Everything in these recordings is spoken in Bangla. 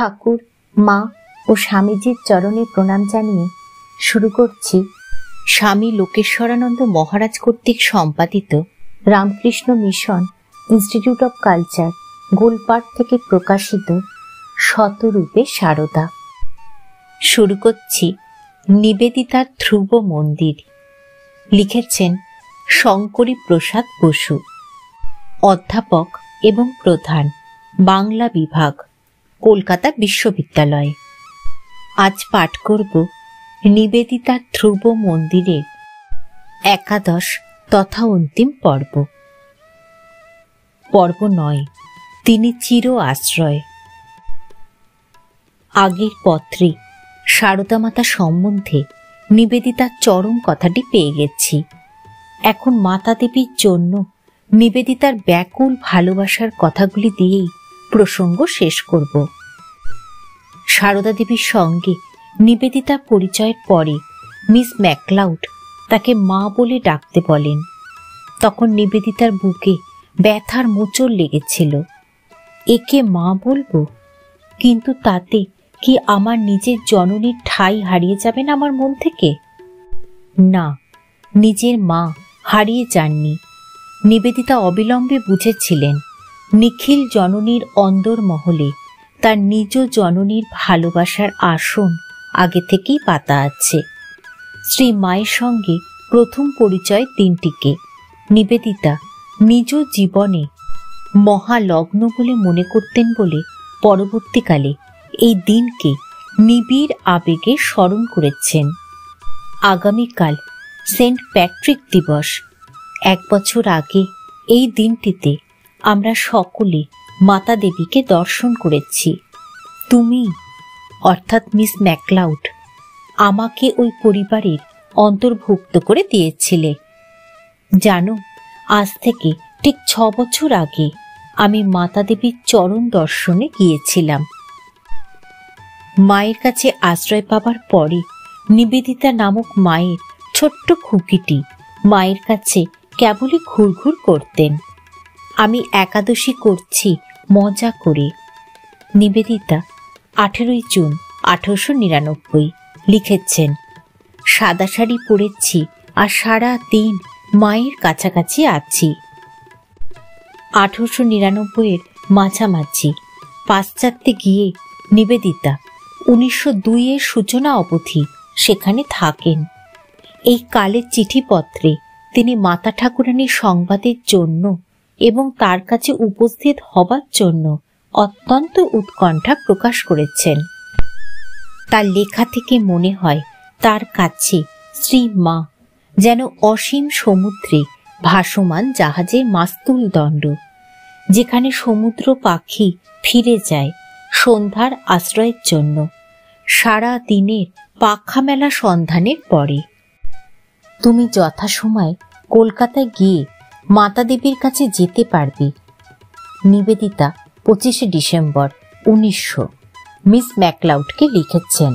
ঠাকুর, মা ও স্বামীজির চরণে প্রণাম জানিয়ে শুরু করছি স্বামী লোকেশ্বরানন্দ মহারাজ কর্তৃক সম্পাদিত Ramakrishna Mission Institute of Culture, Golpark থেকে প্রকাশিত শতরূপে সারদা। শুরু করছি নিবেদিতার ধ্রুব মন্দির। লিখেছেন শঙ্করী প্রসাদ বসু, অধ্যাপক এবং প্রধান, বাংলা বিভাগ, কলকাতা বিশ্ববিদ্যালয়। আজ পাঠ করব নিবেদিতার ধ্রুব মন্দিরের একাদশ তথা অন্তিম পর্ব। পর্ব 9, তিনি চির আশ্রয়। আগের পত্রে সারদা মাতা সম্বন্ধে নিবেদিতার চরম কথাটি পেয়ে গেছি। এখন মাতা দেবীর জন্য নিবেদিতার ব্যাকুল ভালোবাসার কথাগুলি দিয়েই প্রসঙ্গ শেষ করব। সারদা দেবীর সঙ্গে নিবেদিতার পরিচয়ের পরে মিস ম্যাকলাউড তাকে মা বলে ডাকতে বলেন। তখন নিবেদিতার বুকে ব্যথার মোচড় লেগেছিল। একে মা বলবো, কিন্তু তাতে কি আমার নিজের জননীর ঠাঁই হারিয়ে যাবেন আমার মন থেকে? না, নিজের মা হারিয়ে যাননি। নিবেদিতা অবিলম্বে বুঝেছিলেন নিখিল জননীর অন্দরমহলে তার নিজ জননীর ভালোবাসার আসন আগে থেকেই পাতা আছে। শ্রী মায়ের সঙ্গে প্রথম পরিচয় দিনটিকে নিবেদিতা নিজ জীবনে মহালগ্ন বলে মনে করতেন বলে পরবর্তীকালে এই দিনকে নিবিড় আবেগে স্মরণ করেছেন। আগামীকাল সেন্ট প্যাট্রিক দিবস। 1 বছর আগে এই দিনটিতে আমরা সকলে মাতা দেবীকে দর্শন করেছি। তুমি অর্থাৎ মিস ম্যাকলাউড আমাকে ওই পরিবারের অন্তর্ভুক্ত করে দিয়েছিলে। জানো, আজ থেকে ঠিক 6 বছর আগে আমি মাতা দেবীর চরণ দর্শনে গিয়েছিলাম। মায়ের কাছে আশ্রয় পাবার পরে নিবেদিতা নামক মায়ের ছোট্ট খুকিটি মায়ের কাছে কেবলই ঘুরঘুর করতেন। আমি একাদশী করছি মজা করে। নিবেদিতা 18 জুন 1899 লিখেছেন, সাদা শাড়ি পরেছি আর সারা দিন মায়ের কাছাকাছি আছি। 1899 মাঝামাঝি পাশ্চাত্যে গিয়ে নিবেদিতা 1902 সূচনা অবধি সেখানে থাকেন। এই কালের চিঠিপত্রে তিনি মাতা ঠাকুরানীর সংবাদের জন্য এবং তার কাছে উপস্থিত হবার জন্য অত্যন্ত উৎকণ্ঠা প্রকাশ করেছেন। তার লেখা থেকে মনে হয় তার কাছে শ্রী মা যেন অসীম সমুদ্রে ভাসমান জাহাজের মাস্তুল দণ্ড, যেখানে সমুদ্র পাখি ফিরে যায় সন্ধ্যার আশ্রয়ের জন্য সারা দিনের পাখা মেলা সন্ধানের পরে। তুমি যথাসময়ে কলকাতায় গিয়ে মাতা দেবীর কাছে যেতে পারবে। নিবেদিতা 25 ডিসেম্বর 1900 মিস ম্যাকলাউডকে লিখেছেন,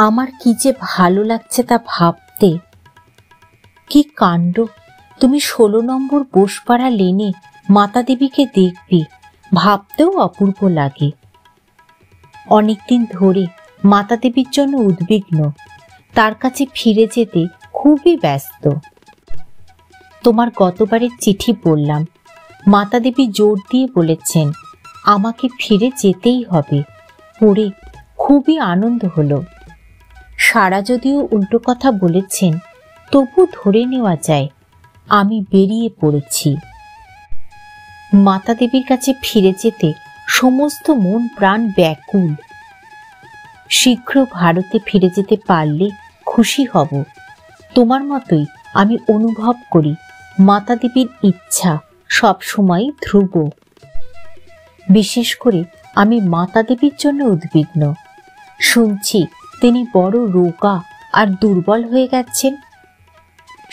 আমার কি যে ভালো লাগছে তা ভাবতে। কি কাণ্ড, তুমি 16 নম্বর বোসপাড়া লেনে মাতা দেবীকে দেখবে, ভাবতেও অপূর্ব লাগে। অনেকদিন ধরে মাতা দেবীর জন্য উদ্বিগ্ন, তার কাছে ফিরে যেতে খুবই ব্যস্ত। তোমার গতবারের চিঠি বললাম, মাতা দেবী জোর দিয়ে বলেছেন আমাকে ফিরে যেতেই হবে। পড়ে খুবই আনন্দ হলো। সারা যদিও উল্টো কথা বলেছেন, তবু ধরে নেওয়া যায় আমি বেরিয়ে পড়েছি। মাতা দেবীর কাছে ফিরে যেতে সমস্ত মন প্রাণ ব্যাকুল। শীঘ্র ভারতে ফিরে যেতে পারলে খুশি হব। তোমার মতোই আমি অনুভব করি মাতা দেবীর ইচ্ছা সবসময় ধ্রুব। বিশেষ করে আমি মাতা দেবীর জন্য উদ্বিগ্ন। শুনছি তিনি বড় রোগা আর দুর্বল হয়ে গেছেন।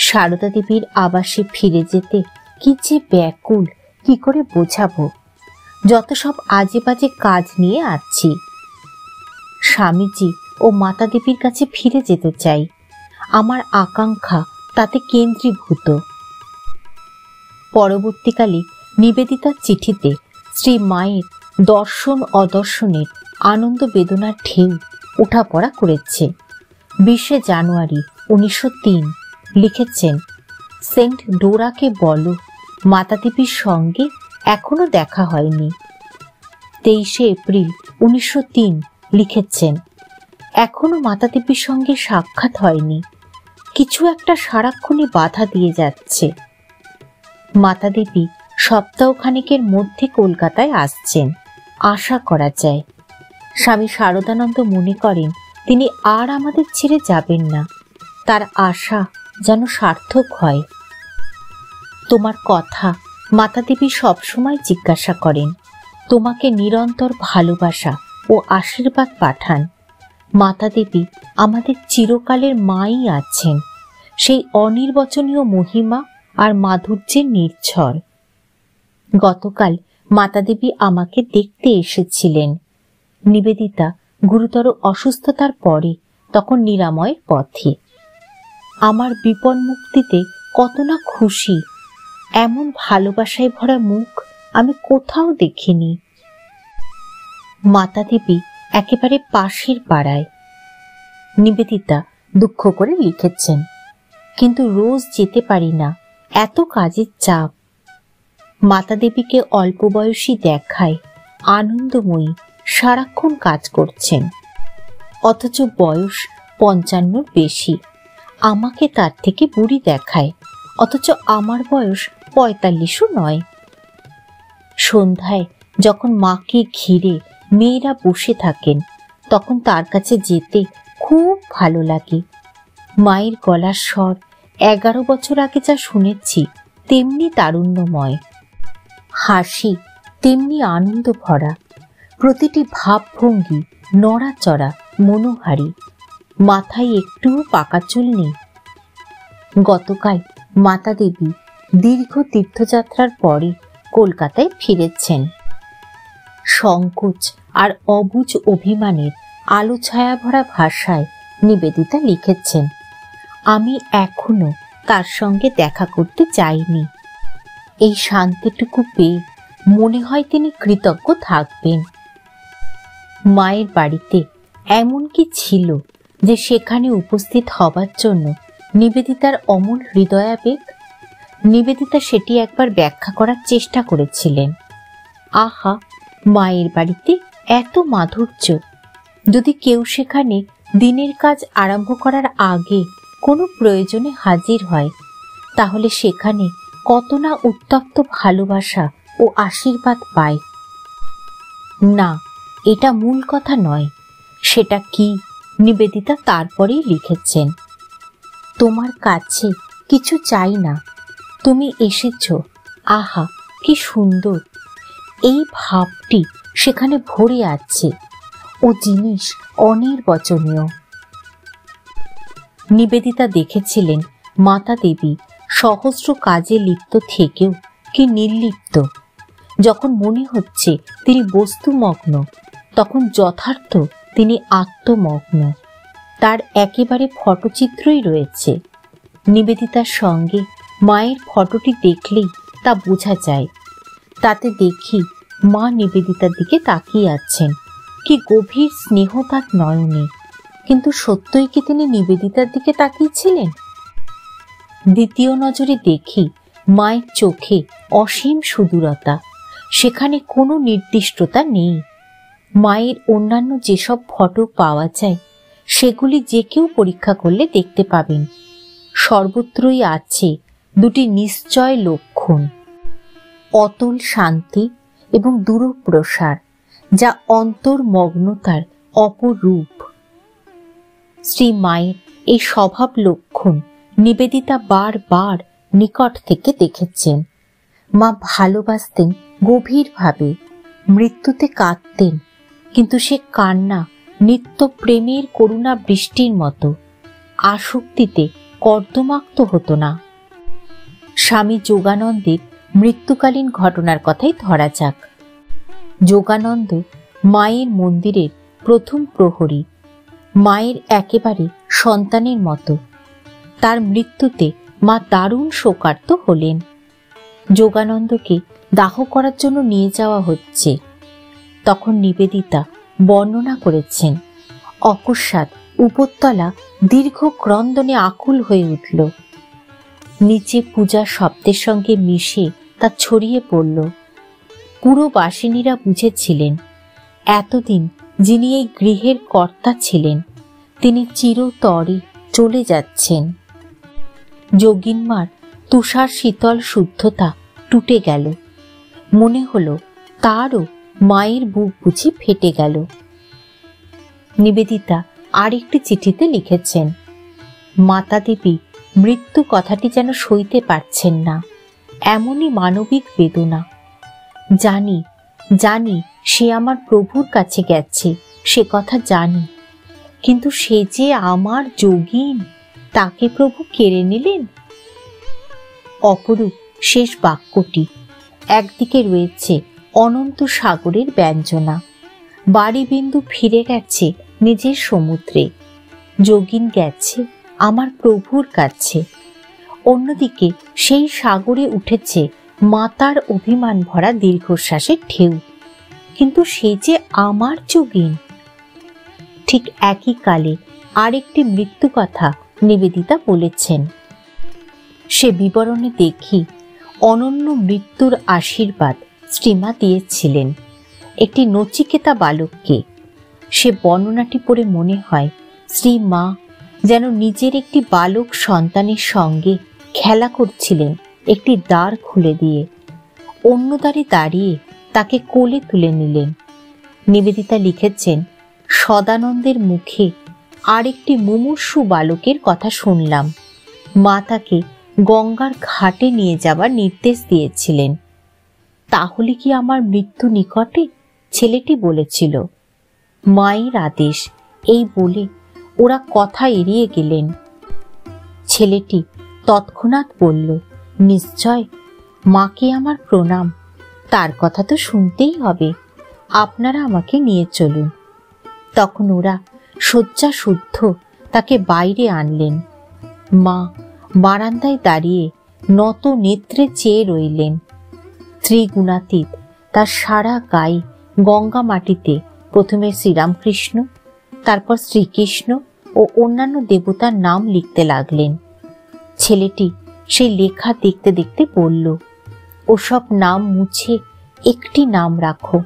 সারদা দেবীর আবাসে ফিরে যেতে কি যে ব্যাকুল, কি করে বোঝাবো। যত সব আজে বাজে কাজ নিয়ে আছি। স্বামীজি ও মাতা দেবীর কাছে ফিরে যেতে চাই। আমার আকাঙ্ক্ষা তাতে কেন্দ্রীভূত। পরবর্তীকালে নিবেদিতার চিঠিতে শ্রী মায়ের দর্শন অদর্শনের আনন্দ বেদনার ঢেউ ওঠাপড়া করেছে। 20 জানুয়ারি 1903 লিখেছেন, সেন্ট ডোরাকে বলো মাতাদেবীর সঙ্গে এখনো দেখা হয়নি। 23 এপ্রিল 1903 লিখেছেন, এখনো মাতাদেবীর সঙ্গে সাক্ষাৎ হয়নি, কিছু একটা সারাক্ষণই বাধা দিয়ে যাচ্ছে। মাতাদেবী সপ্তাহখানেকের মধ্যে কলকাতায় আসছেন, আশা করা যায়। স্বামী শারদানন্দ মনে করেন তিনি আর আমাদের ছেড়ে যাবেন না, তার আশা যেন সার্থক হয়। তোমার কথা মাতাদেবী সবসময় জিজ্ঞাসা করেন, তোমাকে নিরন্তর ভালোবাসা ও আশীর্বাদ পাঠান। মাতাদেবী আমাদের চিরকালের মাই আছেন, সেই অনির্বচনীয় মহিমা আর মাধুর্যের নির্ঝর। গতকাল মাতাদেবী আমাকে দেখতে এসেছিলেন। নিবেদিতা গুরুতর অসুস্থতার পরে তখন নিরাময়ের পথে। আমার বিপদ মুক্তিতে কত না খুশি, এমন ভালোবাসায় ভরা মুখ আমি কোথাও দেখিনি। মাতাদেবী একেবারে পাশের পাড়ায়। নিবেদিতা দুঃখ করে লিখেছেন, কিন্তু রোজ যেতে পারি না, এত কাজের চাপ। মাতাদেবীকে অল্প বয়সী দেখায়, আনন্দময়ী, সারাক্ষণ কাজ করছেন, অথচ বয়স 55-র বেশি। আমাকে তার থেকে বুড়ি দেখায়, অথচ আমার বয়স 45ও নয়। সন্ধ্যায় যখন মাকে ঘিরে মেয়েরা বসে থাকেন, তখন তার কাছে যেতে খুব ভালো লাগে। মায়ের গলার স্বর 11 বছর আগে যা শুনেছি তেমনি তারুণ্যময়, হাসি তেমনি আনন্দ ভরা, প্রতিটি ভাবভঙ্গি নড়াচড়া মনোহারী, মাথায় একটুও পাকা চুল নেই। গতকাল মাতাদেবী দীর্ঘ তীর্থযাত্রার পরে কলকাতায় ফিরেছেন। সংকোচ আর অবুঝ অভিমানের আলো ছায়া ভরা ভাষায় নিবেদিতা লিখেছেন, আমি এখনো তার সঙ্গে দেখা করতে চাইনি। এই শান্তিটুকু পেয়ে মনে হয় তিনি কৃতজ্ঞ থাকবেন। মায়ের বাড়িতে এমন কি ছিল যে সেখানে উপস্থিত হবার জন্য নিবেদিতার অমূল হৃদয়াবেগ? নিবেদিতা সেটি একবার ব্যাখ্যা করার চেষ্টা করেছিলেন। আহা, মায়ের বাড়িতে এত মাধুর্য! যদি কেউ সেখানে দিনের কাজ আরম্ভ করার আগে কোনো প্রয়োজনে হাজির হয়, তাহলে সেখানে কত না উত্তপ্ত ভালোবাসা ও আশীর্বাদ পায়। না, এটা মূল কথা নয়। সেটা কি নিবেদিতা তারপরেই লিখেছেন, তোমার কাছে কিছু চাই না, তুমি এসেছ, আহা কি সুন্দর! এই ভাবটি সেখানে ভরে আছে, ও জিনিস অনির্বচনীয়। নিবেদিতা দেখেছিলেন মাতা দেবী সহস্র কাজে লিপ্ত থেকেও কি নির্লিপ্ত। যখন মনে হচ্ছে তিনি বস্তুমগ্ন, তখন যথার্থ তিনি আত্মমগ্ন। তার একেবারে ফটোচিত্রই রয়েছে। নিবেদিতার সঙ্গে মায়ের ফটোটি দেখলেই তা বোঝা যায়। তাতে দেখি মা নিবেদিতার দিকে তাকিয়ে আছেন, কি গভীর স্নেহ তার নয়নে। কিন্তু সত্যই কি তিনি নিবেদিতার দিকে তাকিয়েছিলেন? দ্বিতীয় নজরে দেখি মায়ের চোখে অসীম সুদূরতা, সেখানে কোনো নির্দিষ্টতা নেই। মায়ের অন্যান্য যেসব ফটো পাওয়া যায় সেগুলি যে কেউ পরীক্ষা করলে দেখতে পাবেন। সর্বত্রই আছে দুটি নিশ্চয় লক্ষণ, অতল শান্তি এবং দূরপ্রসার, যা অন্তর্মগ্নতার অপরূপ। শ্রী মায়ের এই স্বভাব লক্ষণ নিবেদিতা বারবার নিকট থেকে দেখেছেন। মা ভালোবাসতেন গভীরভাবে, মৃত্যুতে কাঁদতেন, কিন্তু সে কান্না নিত্য প্রেমের করুণা বৃষ্টির মতো, আসক্তিতে কর্দমাক্ত হতো না। স্বামী যোগানন্দের মৃত্যুকালীন ঘটনার কথাই ধরা যাক। যোগানন্দ মায়ের মন্দিরের প্রথম প্রহরী, মায়ের একেবারে সন্তানের মতো। তার মৃত্যুতে মা দারুণ শোকার্ত হলেন। যোগানন্দকে দাহ করার জন্য নিয়ে যাওয়া হচ্ছে। তখন নিবেদিতা বর্ণনা করেছেন। অকস্মাৎ উপরতলা দীর্ঘ ক্রন্দনে আকুল হয়ে উঠল। নিচে পূজার শব্দের সঙ্গে মিশে তা ছড়িয়ে পড়ল। পুরো বাসিনীরা বুঝেছিলেন এতদিন যিনি এই গৃহের কর্তা ছিলেন তিনি চিরতরে চলে যাচ্ছেন। যোগিনমার তুষার শীতল শুদ্ধতা টুটে গেল। মনে হলো তারও মায়ের বুক বুঝি ফেটে গেল। নিবেদিতা আরেকটি চিঠিতে লিখেছেন, মাতা দেবী মৃত্যু কথাটি যেন সইতে পারছেন না, এমনই মানবিক বেদনা। জানি জানি সে আমার প্রভুর কাছে গেছে, সে কথা জানি, কিন্তু সে যে আমার যোগিন, তাকে প্রভু কেড়ে নিলেন। অপরূপ শেষ বাক্যটি। একদিকে রয়েছে অনন্ত সাগরের ব্যঞ্জনা, বাড়িবিন্দু ফিরে গেছে নিজের সমুদ্রে, যোগিন গেছে আমার প্রভুর কাছে। অন্যদিকে সেই সাগরে উঠেছে মাতার অভিমান ভরা দীর্ঘশ্বাসের ঢেউ, কিন্তু সে যে আমার যোগিন। ঠিক একই কালে আরেকটি মৃত্যু কথা নিবেদিতা বলেছেন। সে বিবরণে দেখি অনন্য মৃত্যুর আশীর্বাদ শ্রীমা দিয়েছিলেন একটি নচিকেতা বালককে। সে বর্ণনাটি পড়ে মনে হয় শ্রীমা যেন নিজের একটি বালক সন্তানের সঙ্গে খেলা করছিলেন একটি দ্বার খুলে দিয়ে। অন্য দ্বারে দাঁড়িয়ে তাকে কোলে তুলে নিলেন। নিবেদিতা লিখেছেন, সদানন্দের মুখে আরেকটি মুমূর্ষু বালকের কথা শুনলাম। মা তাকে গঙ্গার ঘাটে নিয়ে যাবার নির্দেশ দিয়েছিলেন। তাহলে কি আমার মৃত্যু নিকটে? ছেলেটি বলেছিল। মায়ের আদেশ, এই বলে ওরা কথা এড়িয়ে গেলেন। ছেলেটি তৎক্ষণাৎ বলল, নিশ্চয়, মাকে আমার প্রণাম, তার কথা তো শুনতেই হবে, আপনারা আমাকে নিয়ে চলুন। তখন ওরা শয্যা শুদ্ধ তাকে বাইরে আনলেন। মা বারান্দায় দাঁড়িয়ে নত নেত্রে চেয়ে রইলেন। ত্রিগুণাতীত তার সারা গায়ে গঙ্গা মাটিতে প্রথমে শ্রীরামকৃষ্ণ, তারপর শ্রীকৃষ্ণ ও অন্যান্য দেবতার নাম লিখতে লাগলেন। ছেলেটি সেই লেখা দেখতে দেখতে বলল, ওসব নাম মুছে একটি নাম রাখো।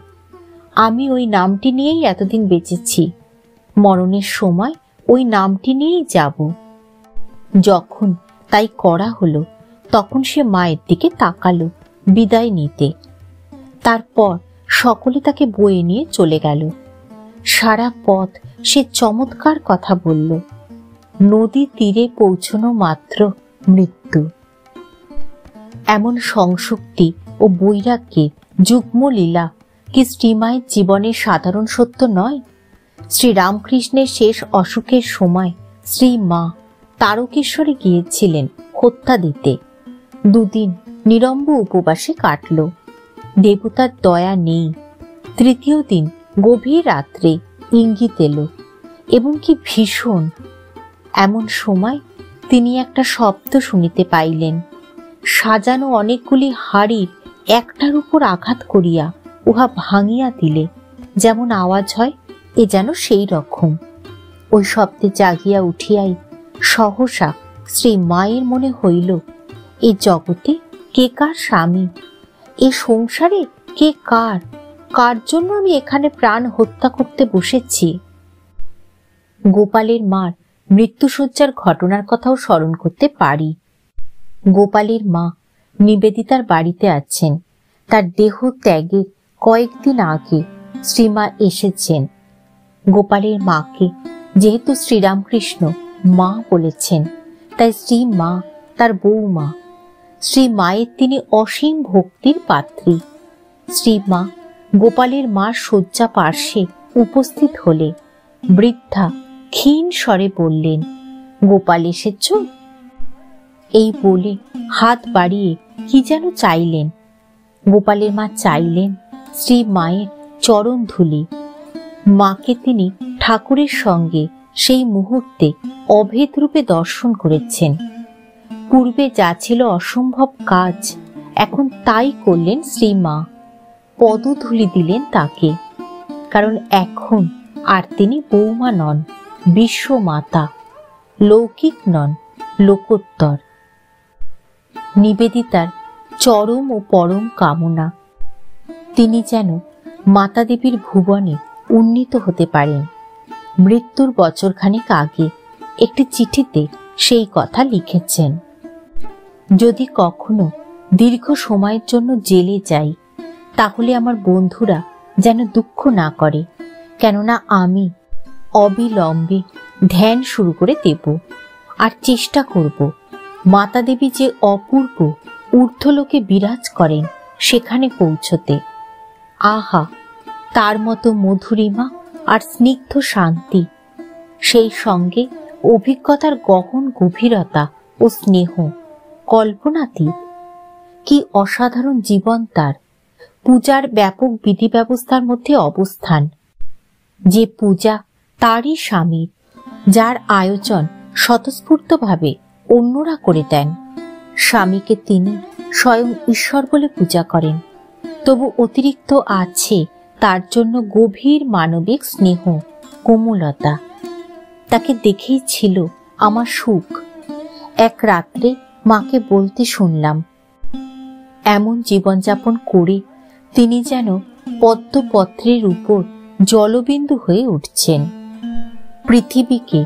আমি ওই নামটি নিয়েই এতদিন বেঁচেছি, মরণের সময় ওই নামটি নিয়েই যাব। যখন তাই করা হলো তখন সে মায়ের দিকে তাকালো বিদায় নিতে। তারপর সকলে তাকে বয়ে নিয়ে চলে গেল। সারা পথ সে চমৎকার কথা বলল। নদী তীরে পৌঁছনো মাত্র মৃত্যু। এমন সংশক্তি ও বৈরাগ্যের যুগ্ম লীলা কি শ্রীমায়ের জীবনের সাধারণ সত্য নয়? শ্রীরামকৃষ্ণের শেষ অসুখের সময় শ্রীমা তারকেশ্বরে গিয়েছিলেন হত্যা দিতে। দুদিন নিরম্ব উপবাসে কাটল। দেবতার দয়া নেই। তৃতীয় দিন গভীর রাত্রে ইঙ্গিত এলো, এবং কি ভীষণ! এমন সময় তিনি একটা শব্দ শুনিতে পাইলেন। সাজানো অনেকগুলি হাড়ির একটার উপর আঘাত করিয়া উহা ভাঙিয়া দিলে যেমন আওয়াজ হয়, এ যেন সেই রকম। ওই শব্দে জাগিয়া উঠিয়াই সহসা শ্রী মায়ের মনে হইল, এ জগতে কে কার স্বামী, এ সংসারে কে কার, কার জন্য আমি এখানে প্রাণ হত্যা করতে বসেছি। গোপালের মার মৃত্যুশয্যার ঘটনার কথাও স্মরণ করতে পারি। গোপালের মা নিবেদিতার বাড়িতে আছেন। তার দেহ ত্যাগের কয়েকদিন আগে শ্রীমা এসেছেন। গোপালের মাকে যেহেতু শ্রীরামকৃষ্ণ মা বলেছেন, তাই শ্রী মা তার বৌমা। শ্রী মায়ের তিনি অসীম ভক্তির পাত্রী। শ্রী মা গোপালের মার শয্যা পার্শ্বে উপস্থিত হলে বৃদ্ধা ক্ষীণ স্বরে বললেন, গোপাল এসেছ? এই বলে হাত বাড়িয়ে কি যেন চাইলেন। গোপালের মা চাইলেন শ্রী মায়ের চরণ ধুলি। মাকে তিনি ঠাকুরের সঙ্গে সেই মুহূর্তে অভেদ রূপে দর্শন করেছেন। পূর্বে যা ছিল অসম্ভব কাজ, এখন তাই করলেন শ্রী মা। পদধূলি দিলেন তাকে। কারণ এখন আর তিনি বৌমা নন, বিশ্বমাতা, লৌকিক নন, লোকোত্তর। নিবেদিতার চরম ও পরম কামনা তিনি যেন মাতা দেবীর ভুবনে উন্নীত হতে পারেন। মৃত্যুর বছরখানেক আগে একটি চিঠিতে সেই কথা লিখেছেন। যদি কখনো দীর্ঘ সময়ের জন্য জেলে যাই, তাহলে আমার বন্ধুরা যেন দুঃখ না করে, কেননা আমি অবিলম্বে ধ্যান শুরু করে দেব আর চেষ্টা করব মাতা দেবী যে অপূর্ব ঊর্ধ্বলোকে বিরাজ করেন সেখানে পৌঁছতে। আহা, তার মতো মধুরিমা আর স্নিগ্ধ শান্তি, সেই সঙ্গে অভিজ্ঞতার গহন গভীরতা ও স্নেহ কল্পনাতীত। কি অসাধারণ জীবন তার! পূজার ব্যাপক বিধি ব্যবস্থার মধ্যে অবস্থান, যে পূজা তারই স্বামীর, যার আয়োজন স্বতঃস্ফূর্তভাবে অন্যরা করে দেন। স্বামীকে তিনি স্বয়ং ঈশ্বর বলে পূজা করেন, তবু অতিরিক্ত আছে তার জন্য গভীর মানবিক স্নেহ, কোমলতা। তাকে দেখেই ছিল আমার সুখ। এক রাত্রে মাকে বলতে শুনলাম, এমন জীবনযাপন করে তিনি যেন পদ্মপত্রের উপর জলবিন্দু হয়ে উঠছেন, পৃথিবীকে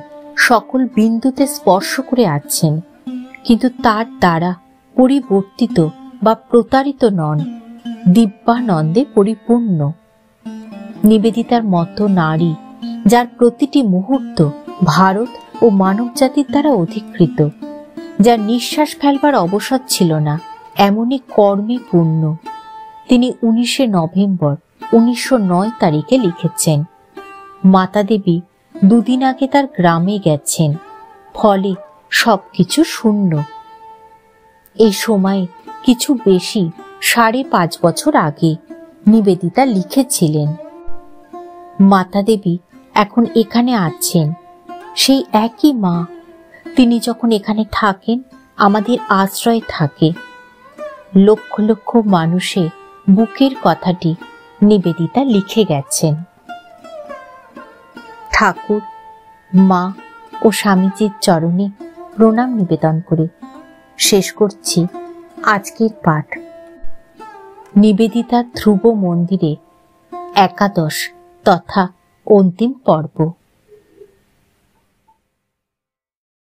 সকল বিন্দুতে স্পর্শ করে আছেন, কিন্তু তার দ্বারা পরিবর্তিত বা প্রতারিত নন, দিব্যানন্দে পরিপূর্ণ। নিবেদিতার মতো নারী, যার প্রতিটি মুহূর্ত ভারত ও মানব জাতির দ্বারা অধিকৃত, যার নিঃশ্বাস ফেলবার অবসর ছিল না, এমনই কর্মে পূর্ণ, তিনি 19 নভেম্বর 1909 তারিখে লিখেছেন, মাতা দেবী দুদিন আগে তার গ্রামে গেছেন, ফলে সবকিছু শূন্য। এই সময়ে কিছু বেশি 5.5 বছর আগে নিবেদিতা লিখেছিলেন, মাতা দেবী এখন এখানে আছেন, সেই একই মা। তিনি যখন এখানে থাকেন, আমাদের আশ্রয় থাকে। লক্ষ লক্ষ মানুষের বুকের কথাটি নিবেদিতা লিখে গেছেন। ঠাকুর, মা ও স্বামীজির চরণে প্রণাম নিবেদন করে শেষ করছি আজকের পাঠ। নিবেদিতা ধ্রুব মন্দিরে 11 তথা অন্তিম পর্ব।